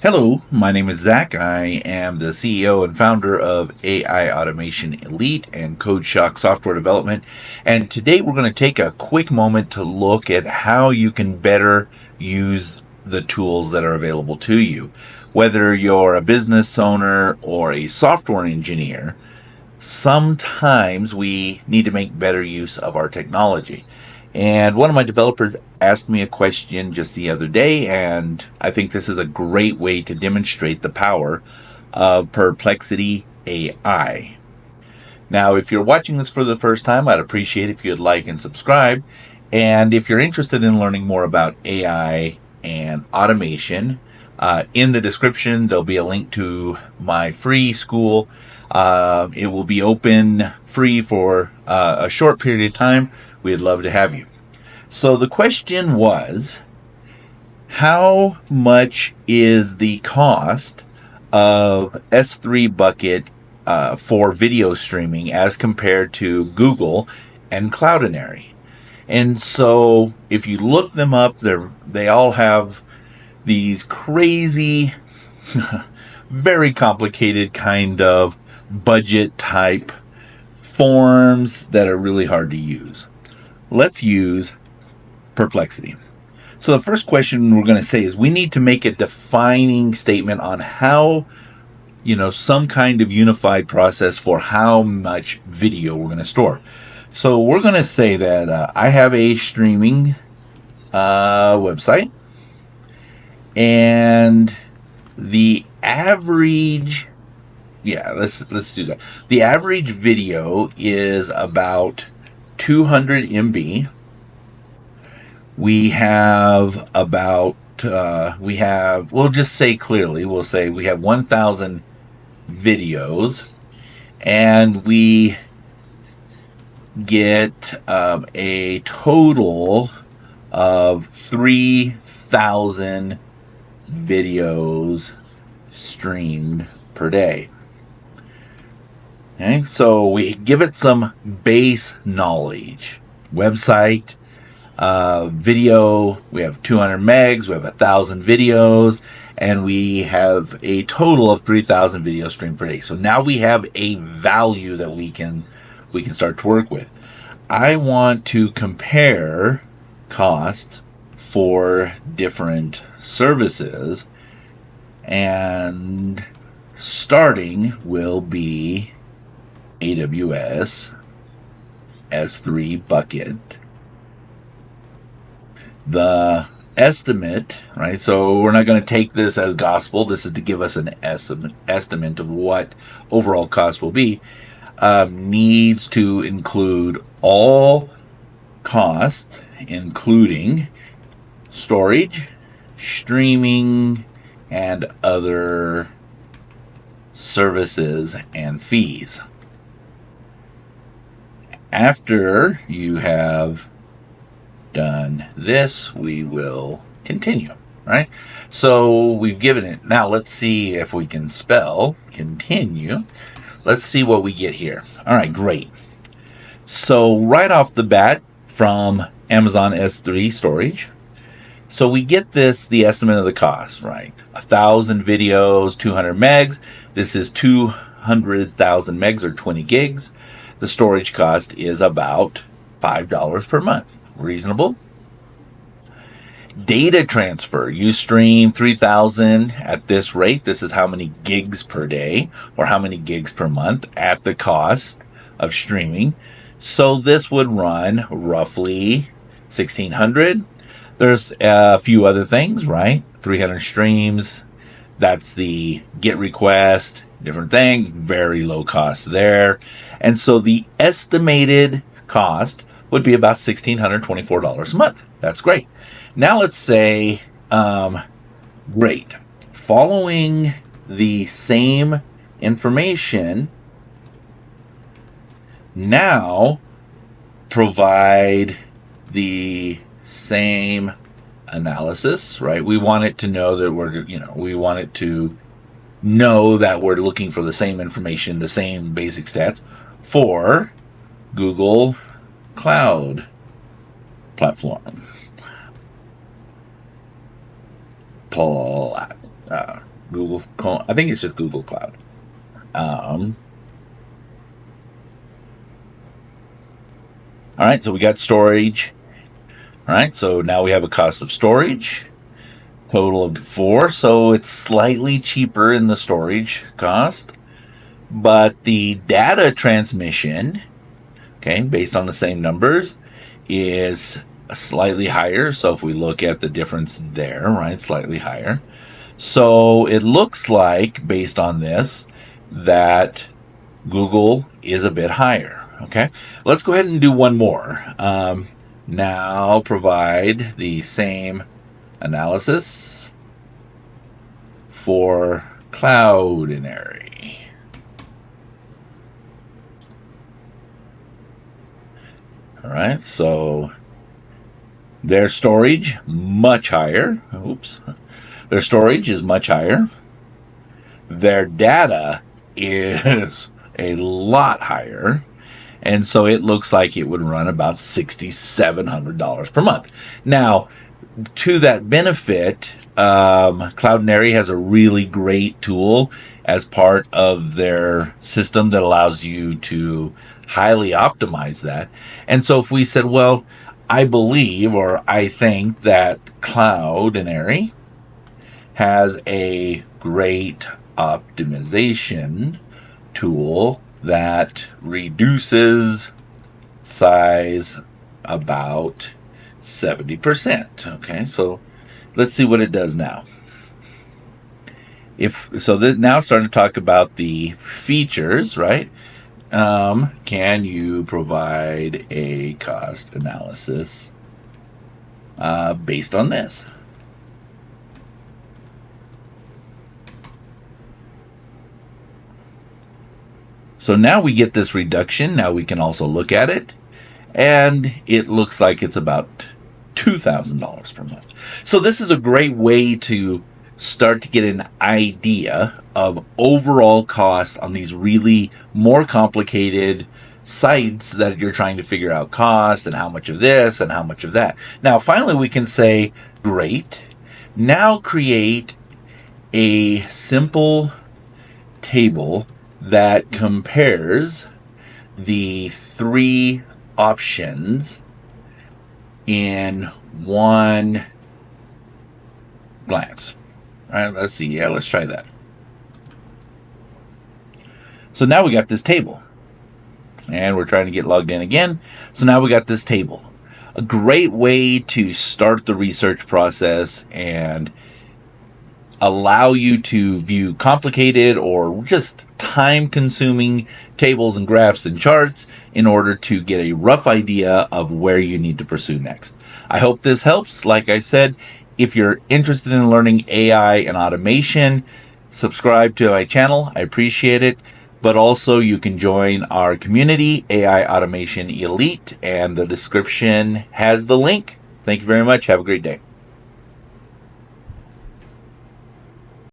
Hello, my name is Zach. I am the CEO and founder of AI Automation Elite and CodeShock Software Development. And today we're going to take a quick moment to look at how you can better use the tools that are available to you. Whether you're a business owner or a software engineer, sometimes we need to make better use of our technology. And one of my developers asked me a question just the other day, and I think this is a great way to demonstrate the power of Perplexity AI. Now, if you're watching this for the first time, I'd appreciate if you'd like and subscribe. And if you're interested in learning more about AI and automation, in the description, there'll be a link to my free school. It will be open free for a short period of time. We'd love to have you. So the question was, how much is the cost of S3 bucket for video streaming as compared to Google and Cloudinary? And so if you look them up, they all have these crazy, very complicated kind of budget type forms that are really hard to use. Let's use Perplexity. So the first question we're going to say is we need to make a defining statement on how, some kind of unified process for how much video we're going to store. So we're going to say that I have a streaming website, and the average, let's do that. The average video is about 200 MB. We have we'll just say clearly, we'll say we have 1,000 videos, and we get a total of 3,000 videos streamed per day. Okay, so we give it some base knowledge. Website, video, we have 200 megs, we have 1,000 videos, and we have a total of 3,000 videos streamed per day. So now we have a value that we can start to work with. I want to compare costs for different services, and starting will be AWS S3 bucket. The estimate, right? So we're not going to take this as gospel. This is to give us an estimate of what overall cost will be. Needs to include all costs, including storage, streaming, and other services and fees. After you have done this, we will continue, right? So we've given it. Now let's see if we can spell continue. Let's see what we get here. All right, great. So right off the bat from Amazon S3 storage, so we get the estimate of the cost, right? 1,000 videos, 200 megs. This is 200,000 megs or 20 gigs. The storage cost is about $5 per month. Reasonable. Data transfer. You stream 3,000 at this rate. This is how many gigs per day or how many gigs per month at the cost of streaming. So this would run roughly 1,600. There's a few other things, right? 300 streams. That's the GET request, different thing, very low cost there. And so the estimated cost would be about $1,624 a month. That's great. Now let's say, great. Following the same information, now provide the same analysis, right? We want it to know that we want it to know that we're looking for the same information, the same basic stats for Google Cloud platform. I think it's just Google Cloud. All right, so we got storage. All right, so now we have a cost of storage, total of 4, so it's slightly cheaper in the storage cost. But the data transmission, okay, based on the same numbers, is slightly higher. So if we look at the difference there, right, slightly higher. So it looks like, based on this, that Google is a bit higher. Okay, let's go ahead and do one more. Now provide the same analysis for Cloudinary. All right, so their storage much higher. Oops. Their storage is much higher. Their data is a lot higher. And so it looks like it would run about $6,700 per month. Now, to that benefit, Cloudinary has a really great tool as part of their system that allows you to highly optimize that. And so if we said, well, I believe or I think that Cloudinary has a great optimization tool that reduces size about 70%. Okay, so let's see what it does now. Now starting to talk about the features, right? Can you provide a cost analysis based on this? So now we get this reduction. Now we can also look at it. And it looks like it's about $2,000 per month. So this is a great way to start to get an idea of overall cost on these really more complicated sites that you're trying to figure out cost and how much of this and how much of that. Now, finally, we can say, great. Now create a simple table that compares the 3 options in one glance. All right, let's see. Yeah, let's try that. So now we got this table. And we're trying to get logged in again. So now we got this table. A great way to start the research process and allow you to view complicated or just time-consuming tables and graphs and charts in order to get a rough idea of where you need to pursue next. I hope this helps. Like I said, if you're interested in learning AI and automation, subscribe to my channel. I appreciate it. But also you can join our community, AI Automation Elite, and the description has the link. Thank you very much. Have a great day.